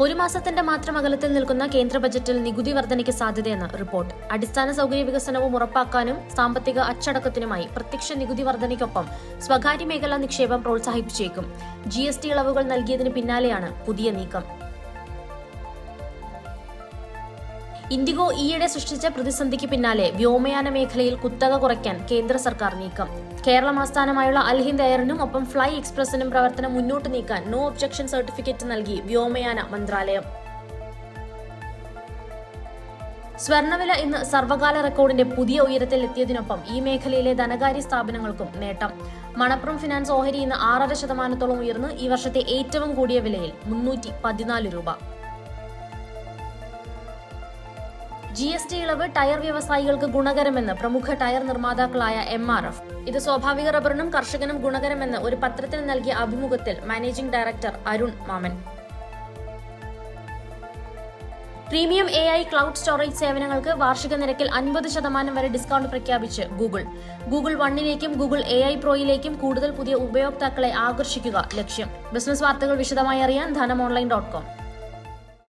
ഒരു മാസത്തിന്റെ മാത്രം അകലത്തിൽ നിൽക്കുന്ന കേന്ദ്ര ബജറ്റിൽ നികുതി വർധനയ്ക്ക് സാധ്യതയെന്ന് റിപ്പോർട്ട്. അടിസ്ഥാന സൗകര്യ വികസനവും ഉറപ്പാക്കാനും സാമ്പത്തിക അച്ചടക്കത്തിനുമായി പ്രത്യക്ഷ നികുതി വർധനയ്ക്കൊപ്പം സ്വകാര്യ മേഖലാ നിക്ഷേപം പ്രോത്സാഹിപ്പിച്ചേക്കും. GST ഇളവുകൾ നൽകിയതിന് പിന്നാലെയാണ് പുതിയ നീക്കം. ഇൻഡിഗോ ഈയിടെ സൃഷ്ടിച്ച പ്രതിസന്ധിക്ക് പിന്നാലെ വ്യോമയാന മേഖലയിൽ കുത്തക കുറയ്ക്കാൻ കേന്ദ്ര സർക്കാർ നീക്കം. കേരളം ആസ്ഥാനമായുള്ള അൽഹിന്ദ് എയറിനും ഒപ്പം ഫ്ലൈ എക്സ്പ്രസിനും പ്രവർത്തനം മുന്നോട്ട് നീക്കാൻ നോ ഒബ്ജക്ഷൻ സർട്ടിഫിക്കറ്റ് നൽകി വ്യോമയാന മന്ത്രാലയം. സ്വർണ്ണവില ഇന്ന് സർവകാല റെക്കോർഡിന്റെ പുതിയ ഉയരത്തിൽ എത്തിയതിനൊപ്പം ഈ മേഖലയിലെ ധനകാര്യ സ്ഥാപനങ്ങൾക്കും നേട്ടം. മണപ്പുറം ഫിനാൻസ് ഓഹരി ഇന്ന് 6.5% ഉയർന്ന് ഈ വർഷത്തെ ഏറ്റവും കൂടിയ വിലയിൽ 314 രൂപ. GST ഇളവ് ടയർ വ്യവസായികൾക്ക് ഗുണകരമെന്ന് പ്രമുഖ ടയർ നിർമ്മാതാക്കളായ MRF. ഇത് സ്വാഭാവിക റബ്ബറിനും കർഷകനും ഗുണകരമെന്ന് ഒരു പത്രത്തിന് നൽകിയ അഭിമുഖത്തിൽ മാനേജിംഗ് ഡയറക്ടർ അരുൺ മാമൻ. പ്രീമിയം AI ക്ലൗഡ് സ്റ്റോറേജ് സേവനങ്ങൾക്ക് വാർഷിക നിരക്കിൽ 50% വരെ ഡിസ്കൗണ്ട് പ്രഖ്യാപിച്ച് ഗൂഗിൾ വണ്ണിലേക്കും ഗൂഗിൾ AI പ്രോയിലേക്കും കൂടുതൽ പുതിയ ഉപയോക്താക്കളെ ആകർഷിക്കുക ലക്ഷ്യം. ബിസിനസ് വാർത്തകൾ വിശദമായി അറിയാൻ ധനമോൺലൈൻ.com.